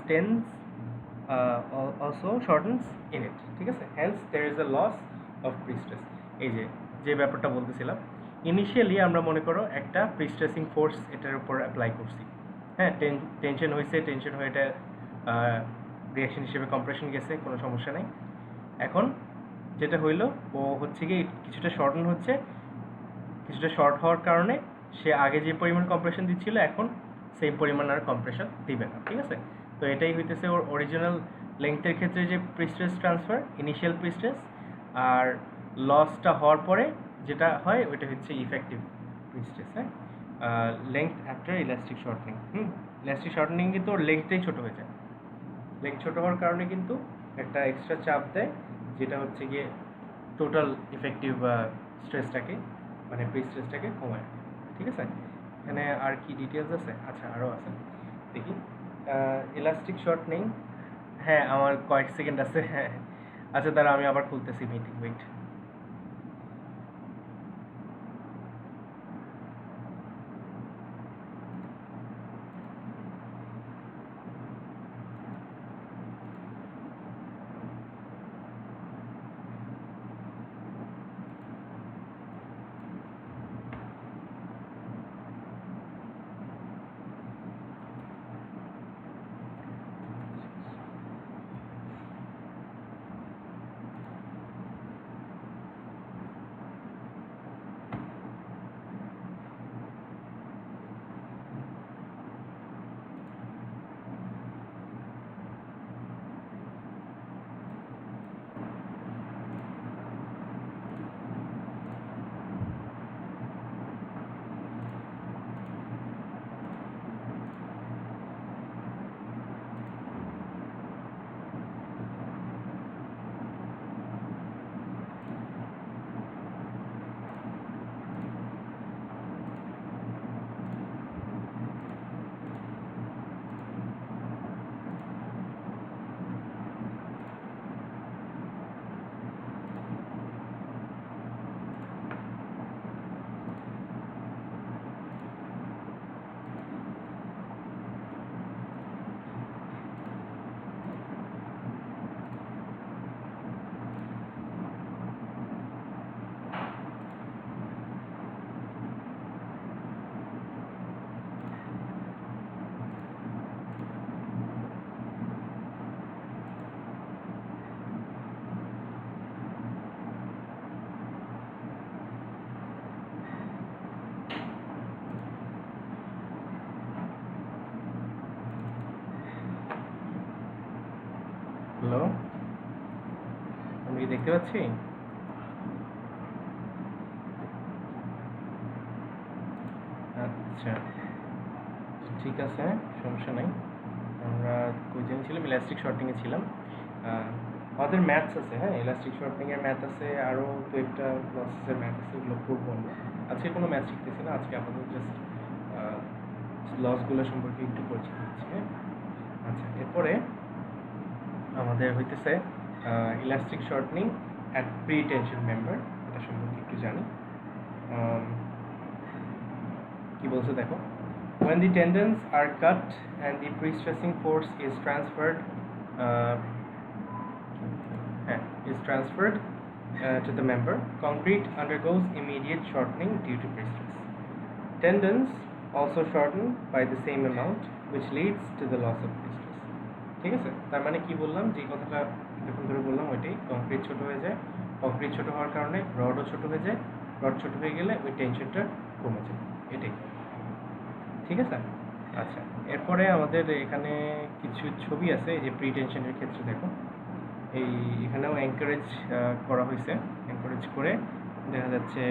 A: shortens in it. ঠিক আছে, hence there is a loss of pre-stress. এই যে ব্যাপারটা বলতেছিলাম, initially আমরা মনে করো একটা প্রি-স্ট্রেসিং ফোর্স এটার উপর অ্যাপ্লাই করছি, হ্যাঁ, টেনশন হয়ে এটা রিয়াকশন হিসেবে কম্প্রেশন গেছে, কোনো সমস্যা নেই। এখন যেটা হইলো, ও হচ্ছে কি কিছুটা শর্টন হচ্ছে, কিছুটা শর্ট হওয়ার কারণে সে আগে যে পরিমাণ কম্প্রেশন দিচ্ছিল এখন সেই পরিমাণ আর কম্প্রেশন দিবে না। ঠিক আছে, তো এটাই হইতেছে ওর অরিজিনাল লেংথের ক্ষেত্রে যে প্রিস্ট্রেস ট্রান্সফার, ইনিশিয়াল প্রিস্ট্রেস, আর লসটা হওয়ার পরে যেটা হয় ওইটা হচ্ছে ইফেক্টিভ প্রিস্ট্রেস। হ্যাঁ, লেংথ আফটার ইলাস্টিক শর্টনিং। ইলাস্টিক শর্টনিং কিন্তু ওর লেংথটাই ছোটো হয়ে যায়। লেংথ ছোটো হওয়ার কারণে কিন্তু একটা এক্সট্রা চাপ দেয়, যেটা হচ্ছে গিয়ে টোটাল ইফেক্টিভ স্ট্রেসটাকে, মানে প্রি-স্ট্রেসটাকে কমায়। ঠিক আছে, এখানে আর কি ডিটেলস আছে? আচ্ছা, আরও আছে, দেখি। ইলাস্টিক শর্টনিং, হ্যাঁ আমার কয়েক সেকেন্ড আছে। হ্যাঁ, আচ্ছা দাঁড়া, আমি আবার খুলতেছি মিটিং, ওয়েট। হ্যালো, আমি কি দেখতে পাচ্ছি? আচ্ছা, ঠিক আছে, সমস্যা নাই। আমরা কোচিং ছিলাম, ইলাস্টিক শর্টিংয়ে ছিলাম। আমাদের ম্যাথস আছে, হ্যাঁ, ইলাস্টিক শর্টিংয়ের ম্যাথ আছে, আরও দু একটা প্রসেসের ম্যাথ আছে, ওগুলো করবো আমরা। আজকে কোনো ম্যাথ শিখতেছি না, আজকে আপাতত জাস্ট লসগুলো সম্পর্কে একটু পরিচিত হচ্ছে। হ্যাঁ, আচ্ছা, এরপরে আমাদের হইতেছে elastic shortening at pretension member, এটা সম্পর্কে একটু জানি। কি বলছে দেখো, when the tendons are cut and the pre-stressing force is transferred to the member, concrete undergoes immediate shortening due to pre-stress. Tendons also shorten by the same amount, which leads to the loss of pre-stress. ঠিক আছে, তার মানে কি বললাম, যে কথাটা যখন ধরে বললাম ওইটাই, কংক্রিট ছোট হয়ে যায়, কংক্রিট ছোট হওয়ার কারণে রডও ছোট হয়ে যায়, রড ছোট হয়ে গেলে ওই টেনশনটা কমে যায়, এটাই। ঠিক আছে, আচ্ছা, এরপরে আমাদের এখানে কিছু ছবি আছে, এই যে প্রি টেনশনের ক্ষেত্রে দেখো, এই এখানেও এনকারেজ করা হয়েছে, এনকারেজ করে দেখা যাচ্ছে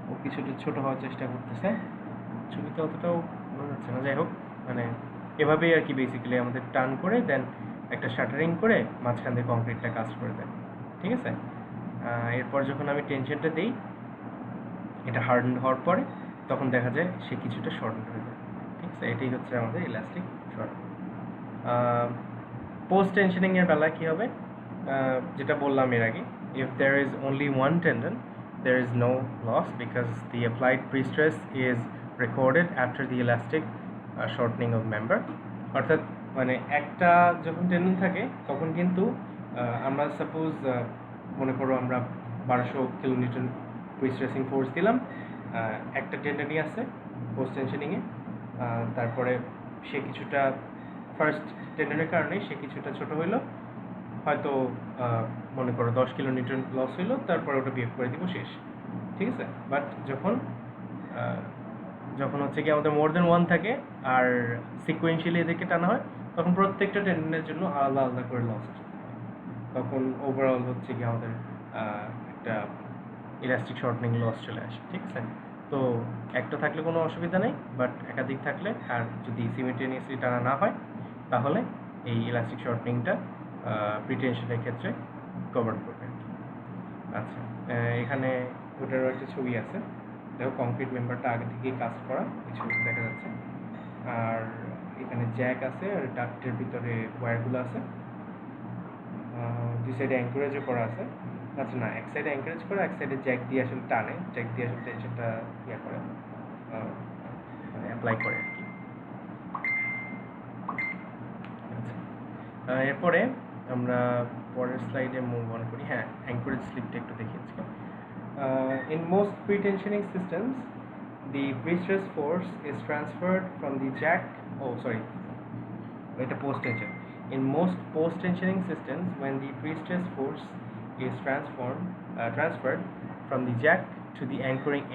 A: ও কিছুটা ছোট হওয়ার চেষ্টা করতেছে, ছবিতে অতটাও বোঝা যাচ্ছে না, যাই হোক, মানে এভাবেই আর কি বেসিক্যালি আমাদের টার্ন করে দেন একটা শাটারিং করে মাঝখান দিয়ে কংক্রিটটা কাজ করে দেয়। ঠিক আছে, এরপর যখন আমি টেনশনটা দিই, এটা হার্ডেন হওয়ার পরে তখন দেখা যায় সে কিছুটা শর্ট হয়ে যায়। ঠিক আছে, এটাই হচ্ছে আমাদের ইলাস্টিক শর্ট। পোস্ট টেনশনিং এর বেলায় কি হবে, যেটা বললাম এর আগে, if there is only one tendon there is no loss because the applied pre-stress is recorded after the elastic shortening of member. অর্থাৎ মানে একটা যখন টেন্ডন থাকে তখন কিন্তু আমরা সাপোজ মনে করো আমরা 1200 কিলোনিউটন প্রি-স্ট্রেসিং ফোর্স দিলাম, একটা টেন্ডনই আছে পোস্ট টেনশনিংয়ে, তারপরে সে কিছুটা ফার্স্ট টেন্ডনের কারণে সে কিছুটা ছোট হইলো, হয়তো মনে করো 10 কিলোনিউটন লস হইলো, তারপরে ওটা বিয়োগ করে দিব, শেষ। ঠিক আছে, বাট যখন যখন হচ্ছে কি আমাদের মোর দেন ওয়ান থাকে আর সিকোয়েন্সিয়ালি এদেরকে টানা হয়, তখন প্রত্যেকটা টেন্ডনের জন্য আলাদা আলাদা করে লস আসে, তখন ওভারঅল হচ্ছে কি আমাদের একটা ইলাস্টিক শর্টনিং লস চলে আসে। ঠিক আছে, তো একটা থাকলে কোনো অসুবিধা নেই, বাট একাধিক থাকলে আর যদি সিমিলটেনিয়াসলি টানা না হয় তাহলে এই ইলাস্টিক শর্টনিংটা প্রিটেনশনের ক্ষেত্রে কভার করবে। আচ্ছা, এখানে ওটারও একটা ছবি আছে, দেখো কংক্রিট মেম্বারটা আগে থেকেই কাস্ট করা, এই ছবিটা দেখা যাচ্ছে, আর এখানে জ্যাক আছে আর ডাক্টের ভিতরে ওয়্যারগুলো আছে, দুই সাইডে অ্যাঙ্কারেজও করা আছে। আচ্ছা না, এক সাইডে অ্যাঙ্কারেজ করে, এক সাইডে জ্যাক দিয়ে আসলে টানে, জ্যাক দিয়ে আসলে টেনশনটা ইয়ে করে, মানে অ্যাপ্লাই করে আর কি। আচ্ছা, এরপরে আমরা পরের স্লাইডে মুভ অন করি। হ্যাঁ, অ্যাঙ্কারেজ স্লিপটা একটু দেখিয়েছি। In most pre-tensioning systems, the pre-stress force is transferred from the jack. Oh, sorry. Wait, a post-tension. In most post-tensioning systems, when the pre-stress force is transferred from the jack to the anchoring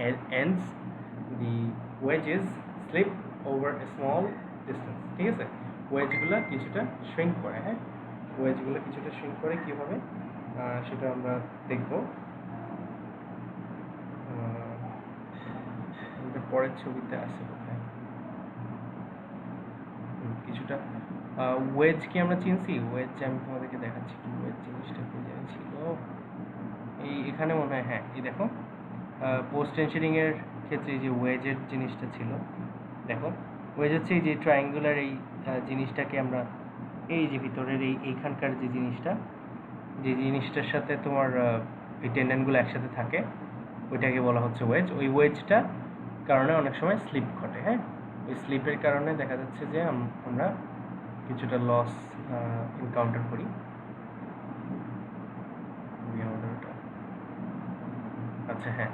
A: ends, the wedges slip over a small distance. ঠিক আছে, ওয়েজগুলো কিছুটা shrink করে, হ্যাঁ, ওয়েজগুলো কিছুটা shrink করে কিভাবে সেটা আমরা দেখব পরের ছবিতে আছে কোথায়। কিছুটা ওয়েজ কি আমরা চিনছি, ওয়েজ আমি তোমাদেরকে দেখাচ্ছি কি ওয়েজ জিনিসটা কোন জায়গায় ছিল, এই এখানে মনে হয়, হ্যাঁ এই দেখো পোস্ট টেনশনিং এর ক্ষেত্রে যে ওয়েজের জিনিসটা ছিল, দেখো ওয়েজ হচ্ছে এই যে ট্রায়াঙ্গুলার এই জিনিসটাকে আমরা এই যে ভিতরের এইখানকার যে জিনিসটার সাথে তোমার এই টেন্ডনগুলো একসাথে থাকে ওইটাকে বলা হচ্ছে ওয়েজ। ওই ওয়েজটা কারণে অনেক সময় স্লিপ ঘটে, হ্যাঁ, ওই স্লিপের কারণে দেখা যাচ্ছে যে আমরা কিছুটা লস এনকাউন্টার করি। আচ্ছা হ্যাঁ,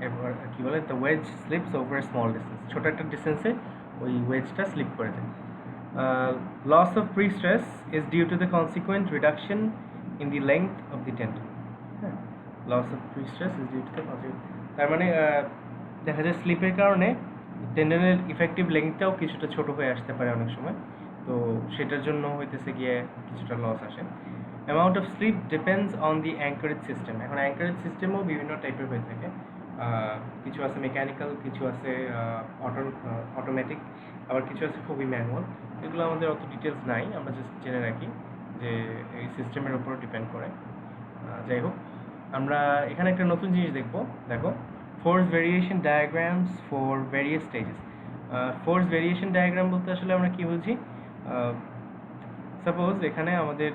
A: এবার কি বলে, the wedge slips over small distance, ছোটো একটা ডিস্টেন্সে ওই ওয়েজটা স্লিপ করে যায়। Loss of prestress is due to the consequent reduction in the length of the tendon. হ্যাঁ, loss of prestress is due to the consequent, তার মানে দেখা যায় স্লিপের কারণে টেন্ডনের ইফেক্টিভ লেংথটাও কিছুটা ছোট হয়ে আসতে পারে অনেক সময়, তো সেটার জন্য হইতেছে গিয়ে কিছুটা লস আসে। Amount of slip depends on the anchorage system. এখন অ্যাঙ্কারেজ সিস্টেমও বিভিন্ন টাইপের হয়ে থাকে, কিছু আছে মেকানিক্যাল, কিছু আছে অটোমেটিক, আবার কিছু আছে খুবই ম্যানুয়াল। এগুলো আমাদের অত ডিটেলস নাই, আমরা জাস্ট জেনে রাখি যে এই সিস্টেমের উপর ডিপেন্ড করে। যাই হোক, আমরা এখানে একটা নতুন জিনিস দেখব, দেখো force variation diagrams for various stages. Force variation diagram বলতে আসলে আমরা কি বলছি, সাপোজ এখানে আমাদের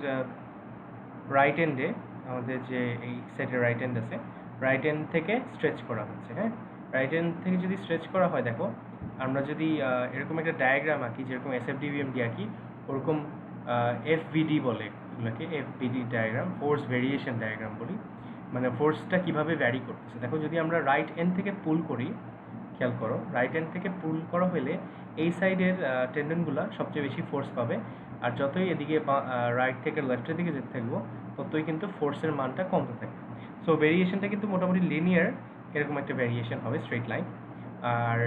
A: রাইট এন্ডে আমাদের যে এই সাইডের রাইট এন্ড আছে, রাইট এন্ড থেকে স্ট্রেচ করা হচ্ছে, হ্যাঁ, রাইট এন্ড থেকে যদি স্ট্রেচ করা হয়, দেখো আমরা যদি এরকম একটা ডায়াগ্রাম আঁকি, যেরকম এসএফডিভিএমডি আঁকি, ওরকম এফভিডি বলে এগুলোকে, এফভিডি ডায়াগ্রাম, ফোর্স ভেরিয়েশন ডায়াগ্রাম বলি, মানে ফোর্সটা কীভাবে ভ্যারি করতেছে। দেখো যদি আমরা রাইট এন্ড থেকে পুল করি, খেয়াল করো, রাইট এন্ড থেকে পুল করা হলে এই সাইডের টেন্ডনগুলো সবচেয়ে বেশি ফোর্স পাবে, আর যতই এদিকে রাইট থেকে লেফটের দিকে যেতে থাকবো ততই কিন্তু ফোর্সের মানটা কমতে থাকবে। সো ভেরিয়েশনটা কিন্তু মোটামুটি লিনিয়ার এরকম একটা ভেরিয়েশন হবে, স্ট্রেট লাইন, আর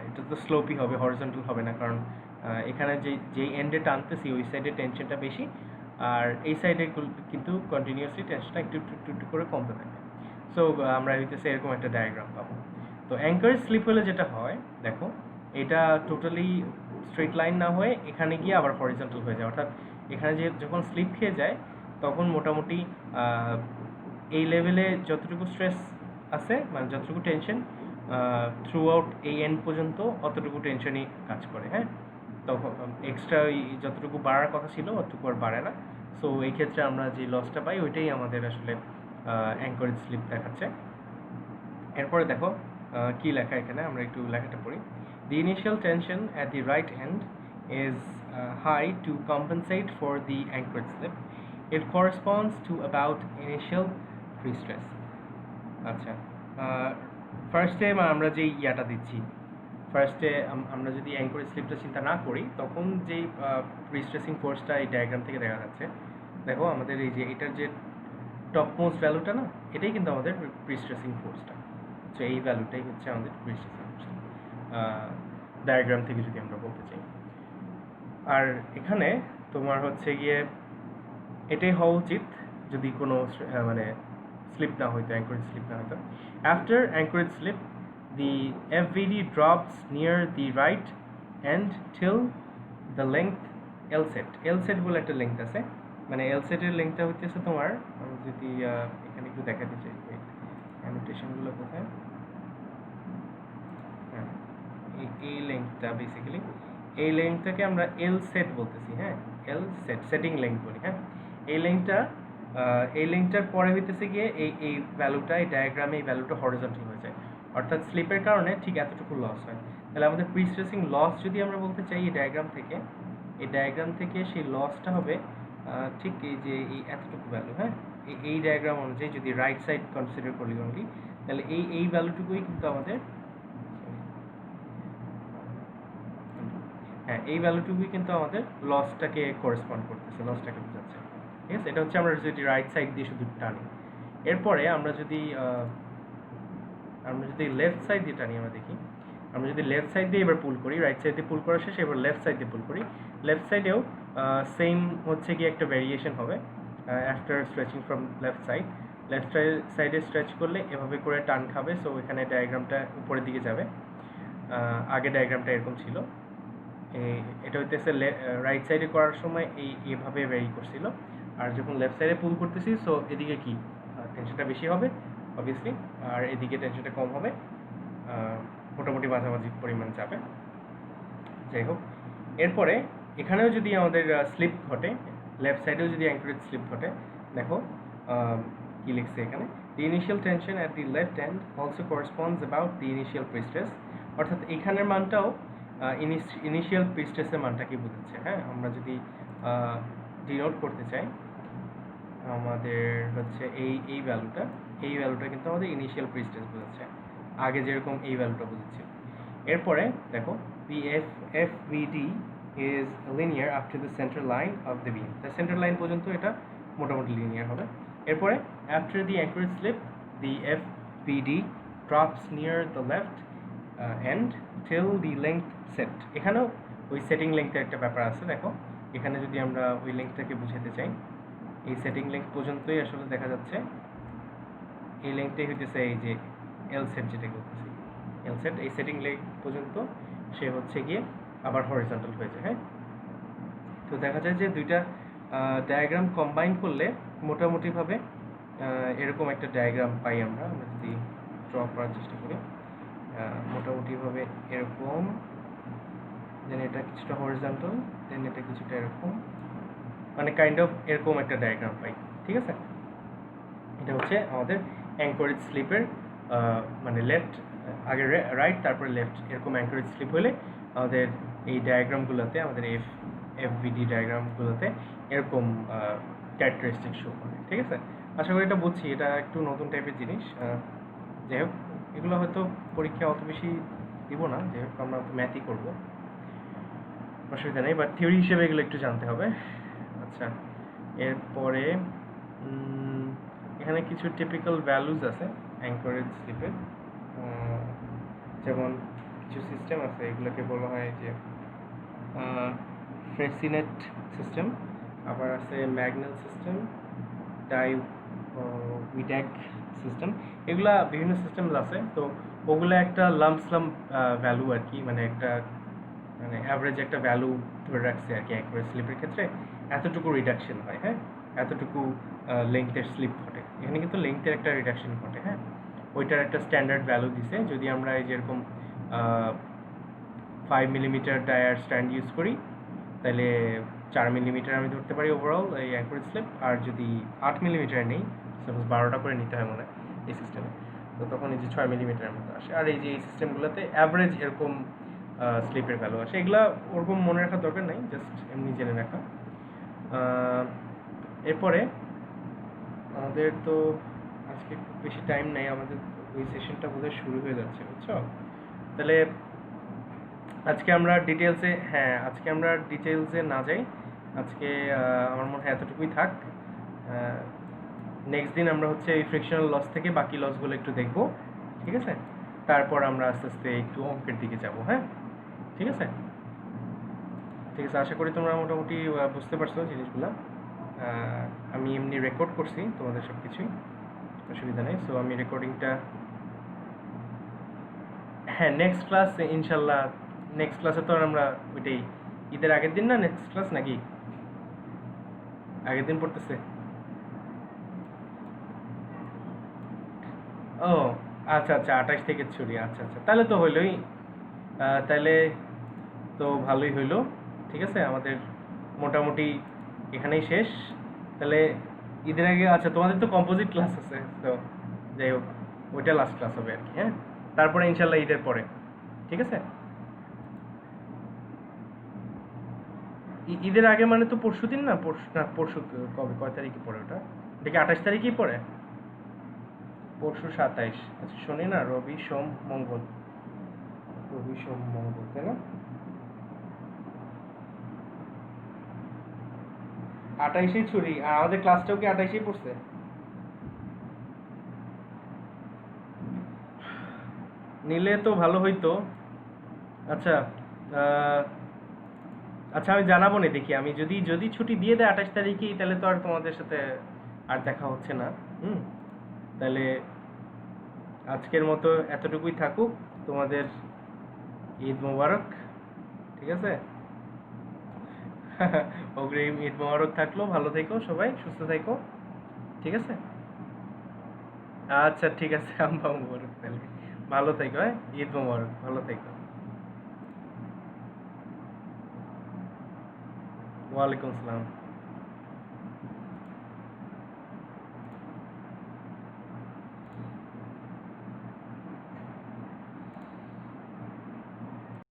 A: এটা তো স্লোপই হবে, হরিজন্টাল হবে না, কারণ এখানে যেই এন্ডে টানতেছি ওই সাইডে টেনশনটা বেশি, আর এই সাইডে কিন্তু কন্টিনিউয়াসলি টেনশনটা একটু একটু একটু করে কমতে থাকে। সো আমরা হইতেছে এরকম একটা ডায়াগ্রাম পাবো। তো অ্যাঙ্কারেজ স্লিপ হলে যেটা হয়, দেখো এটা টোটালি স্ট্রেট লাইন না হয়ে এখানে গিয়ে আবার হরিজন্টাল হয়ে যায়, অর্থাৎ এখানে যে যখন স্লিপ খেয়ে যায় তখন মোটামুটি এই লেভেলে যতটুকু স্ট্রেস আছে, মানে যতটুকু টেনশন থ্রু আউট এই এন্ড পর্যন্ত অতটুকু টেনশনই কাজ করে, হ্যাঁ, তখন এক্সট্রা ওই যতটুকু বাড়ার কথা ছিল অতটুকু আর বাড়ে না। সো এই ক্ষেত্রে আমরা যে লসটা পাই ওইটাই আমাদের আসলে অ্যাঙ্করেজ স্লিপ দেখাচ্ছে। এরপরে দেখো কি লেখা এখানে, আমরা একটু লেখাটা পড়ি। The initial tension at the right end is high to compensate for the anchored slip. It corresponds to about initial pre-stress. আচ্ছা, ফার্স্টে আমরা যেই ইয়াটা দিচ্ছি, ফার্স্টে আমরা যদি অ্যাঙ্করেজ স্লিপটা চিন্তা না করি তখন যেই প্রি-স্ট্রেসিং ফোর্সটা এই ডায়াগ্রাম থেকে দেখা যাচ্ছে, দেখো আমাদের এই যে এটার যে টপ মোস্ট ভ্যালুটা না, এটাই কিন্তু আমাদের প্রি-স্ট্রেসিং ফোর্সটা। সো এই ভ্যালুটাই হচ্ছে আমাদের প্রি-স্ট্রেসিং ফোর্স ডায়াগ্রাম থেকে যদি আমরা বলতে চাই। আর এখানে তোমার হচ্ছে গিয়ে এটাই হওয়া উচিত যদি কোনো মানে স্লিপ না হইতো, অ্যাঙ্করেজ স্লিপ না হইতো। After anchorage slip the FVD drops near the right end till the length L-set. L-set বলে একটা লেংথ আছে, মানে L-set এর লেংথটা হইতেছে তোমার, আমি যদি এখানে একটু দেখাতে চাই অ্যানোটেশনগুলো কোথায়, হ্যাঁ এই লেংথটা বেসিক্যালি, এই লেংথটাকে আমরা L-set বলতেছি, হ্যাঁ L-set সেটিং লেংথ বলি, হ্যাঁ এই লেংথটার পরে হইতেছে গিয়ে এই ভ্যালুটা, এই ডায়াগ্রামে এই ভ্যালুটা হরিজন্টাল হয়ে যায়, অর্থাৎ স্লিপের কারণে ঠিক এতটুকু লস হয়। তাহলে আমাদের প্রি-স্ট্রেসিং লস যদি আমরা বলতে চাই এই ডায়াগ্রাম থেকে সেই লসটা হবে ঠিক এই যে এই এতটুকু ভ্যালু, হ্যাঁ এই ডায়াগ্রাম অনুযায়ী যদি রাইট সাইড কনসিডার করি অনলি, তাহলে এই ভ্যালুটুকুই কিন্তু আমাদের, হ্যাঁ এই ভ্যালুটুকুই কিন্তু আমাদের লসটাকে করেসপন্ড করতেছে, লসটাকে বোঝাচ্ছে, ঠিক আছে। এটা হচ্ছে আমরা যদি রাইট সাইড দিয়ে শুধু টানি। এরপরে আমরা যদি লেফট সাইড দিয়ে টানি, আমরা যদি লেফট সাইড দিয়ে এবার পুল করি, রাইট সাইড দিয়ে পুল করা শেষে এবার লেফট সাইড দিয়ে পুল করি, লেফট সাইডেও সেম হচ্ছে কি একটা ভেরিয়েশন হবে। আফটার স্ট্রেচিং ফ্রম লেফট সাইডে স্ট্রেচ করলে এভাবে করে টান খাবে, সো এখানে ডায়াগ্রামটা উপরের দিকে যাবে। আগে ডায়াগ্রামটা এরকম ছিল, এটা হইতেছে রাইট সাইডে করার সময় এইভাবে ভ্যারি করছিল, আর যখন লেফট সাইডে পুল করতেছি সো এদিকে কি টেনশনটা বেশি হবে অবভিয়াসলি, আর এদিকে টেনশনটা কম হবে, মোটামুটি মাঝামাঝি পরিমাণ যাবে। যাই হোক, এরপরে এখানেও যদি আমাদের স্লিপ ঘটে, লেফট সাইডেও যদি অ্যাঙ্করেজ স্লিপ ঘটে, দেখো কি লিখছে এখানে, the initial tension at the left end also corresponds about the initial prestress, অর্থাৎ এখানের মানটাও ইনিশিয়াল প্রি-স্ট্রেসের মানটাকে বোঝাচ্ছে। হ্যাঁ, আমরা যদি ডিনোট করতে চাই, আমাদের হচ্ছে এই ভ্যালুটা কিন্তু আমাদের ইনিশিয়াল প্রি-স্ট্রেস বোঝাচ্ছে, আগে যেরকম এই ভ্যালুটা বোঝাচ্ছে। এরপরে দেখো the FVD is linear up to the center line of the beam, the center line পর্যন্ত এটা মোটামুটি লিনিয়ার হবে। এরপরে after the anchorage slip the FVD drops near the left end till the length set, এখানেও ওই setting লেংথের একটা ব্যাপার আছে। দেখো এখানে যদি আমরা ওই লেংথটাকে বুঝাতে চাই, এই সেটিং লেংথ পর্যন্তই আসলে দেখা যাচ্ছে, এই লেংথটাই হইতেছে এই যে L-set যেটা বলতেছি, L-set এই সেটিং লেংথ পর্যন্ত সে হচ্ছে গিয়ে আবার হরিজন্টাল হয়ে যায়। হ্যাঁ, তো দেখা যায় যে দুইটা ডায়াগ্রাম কম্বাইন করলে মোটামুটিভাবে এরকম একটা ডায়াগ্রাম পাই আমরা যদি ড্র করার চেষ্টা করি, মোটামুটিভাবে এরকম, দেন এটা কিছুটা হরিজন্টাল, দেন এটা কিছুটা এরকম, মানে কাইন্ড অফ এরকম একটা ডায়াগ্রাম পাই, ঠিক আছে। এটা হচ্ছে আমাদের অ্যাঙ্করেজ স্লিপের মানে লেফট আগে রাইট তারপরে লেফট, এরকম অ্যাঙ্করেজ স্লিপ হলে আমাদের এই ডায়াগ্রামগুলোতে, আমাদের FVD ডায়াগ্রামগুলোতে এরকম ক্যারেক্টারিস্টিক শো করে, ঠিক আছে। আশা করি এটা বুঝছি, এটা একটু নতুন টাইপের জিনিস। যাই হোক, এগুলো হয়তো পরীক্ষা অত বেশি দিব না, যাই হোক আমরা ম্যাথই করবো, অসুবিধা নেই, বাট থিওরি হিসেবে এগুলো একটু জানতে হবে। আচ্ছা, এরপরে এখানে কিছু টিপিক্যাল ভ্যালুজ আছে অ্যাঙ্করেজ স্লিপের, যেমন কিছু সিস্টেম আছে, এগুলোকে বলা হয় যে ফ্রেসিনেট সিস্টেম, আবার আছে ম্যাগনেল সিস্টেম, উইড্যাক সিস্টেম, এগুলা বিভিন্ন সিস্টেম আছে। তো ওগুলো একটা লাম্পসাম ভ্যালু আর কি, মানে একটা মানে অ্যাভারেজ একটা ভ্যালু ধরে রাখছে আর কি, অ্যাঙ্করেজ স্লিপের ক্ষেত্রে এতটুকু রিডাকশন হয়, হ্যাঁ এতটুকু লেংথের স্লিপ ঘটে, এখানে কিন্তু লেংথের একটা রিডাকশন ঘটে। হ্যাঁ, ওইটার একটা স্ট্যান্ডার্ড ভ্যালু দিছে, যদি আমরা এই যেরকম 5 মিলিমিটার ডায়ার স্ট্যান্ড ইউজ করি তাহলে 4 মিলিমিটার আমি ধরতে পারি ওভারঅল এই অ্যাঙ্করেজ স্লিপ। আর যদি 8 মিলিমিটার নেই, সাপোজ 12টা করে নিতে হয় মনে হয় এই সিস্টেমে, তো তখন এই যে 6 মিলিমিটারের মতো আসে। আর এই যে এই সিস্টেমগুলোতে অ্যাভারেজ এরকম স্লিপের ভ্যালু আসে। এগুলা ওরকম মনে রাখার দরকার নাই, জাস্ট এমনি জেনে রাখা। এরপরে আমাদের তো আজকে খুব বেশি টাইম নেই, আমাদের ওই সেশনটা বোধহয় শুরু হয়ে যাচ্ছে, বুঝছো? তাহলে আজকে আমরা ডিটেলসে না যাই। আজকে আমার মনে হয় এতটুকুই থাক। নেক্সট দিন আমরা হচ্ছে এই ফ্রিকশনাল লস থেকে বাকি লসগুলো একটু দেখব, ঠিক আছে? তারপর আমরা আস্তে আস্তে একটু অঙ্কের দিকে যাব। হ্যাঁ, ঠিক আছে। আশা করি তোমরা মোটামুটি বুঝতে পারছো জিনিসগুলো। আমি এমনি রেকর্ড করছি তোমাদের সব কিছুই, অসুবিধা নেই। সো আমি রেকর্ডিংটা, হ্যাঁ, নেক্সট ক্লাস ইনশাল্লাহ। নেক্সট ক্লাসে তো আমরা ওইটাই ঈদের আগের দিন না নেক্সট ক্লাস, নাকি আগের দিন পড়তেছে? ও আচ্ছা আচ্ছা, 28 থেকে ছুটি। আচ্ছা আচ্ছা, তাহলে তো হইলোই, তাহলে তো ভালোই হইলো। ঠিক আছে, আমাদের মোটামুটি এখানেই শেষ। তাহলে ঈদের আগে, আচ্ছা তোমাদের তো কম্পোজিট ক্লাস আছে, তো যাই হোক ওইটা লাস্ট ক্লাস হবে আর কি। হ্যাঁ, তারপরে ইনশাল্লাহ ঈদের পরে, ঠিক আছে। ঈদের আগে মানে তো পরশু দিন, না পরশু কবে, কয় তারিখে পড়ে ওটা? দেখি 28 তারিখেই পড়ে। পরশু 27। আচ্ছা শনি না, রবি সোম মঙ্গল, তাই না? 28এই ছুরি। আর আমাদের ক্লাসটাও কি 28এই পড়ছে? নিলে তো ভালো হইতো। আচ্ছা, আচ্ছা আমি জানাবো না, দেখি আমি যদি যদি ছুটি দিয়ে দেয় 28 তারিখেই, তাহলে তো আর তোমাদের সাথে আর দেখা হচ্ছে না। হুম, তাহলে আজকের মতো এতটুকুই থাকুক। তোমাদের ঈদ মোবারক, ঠিক আছে? অগ্রিম ঈদ মোবারক থাকলো। ভালো থেকো সবাই, সুস্থ থেকো, ঠিক আছে? আচ্ছা ঠিক আছে, আম্মা মোবারক তাহলে। ভালো থেকো, হ্যাঁ, ঈদ মোবারক, ভালো থেকো। ওয়ালাইকুম আসসালাম।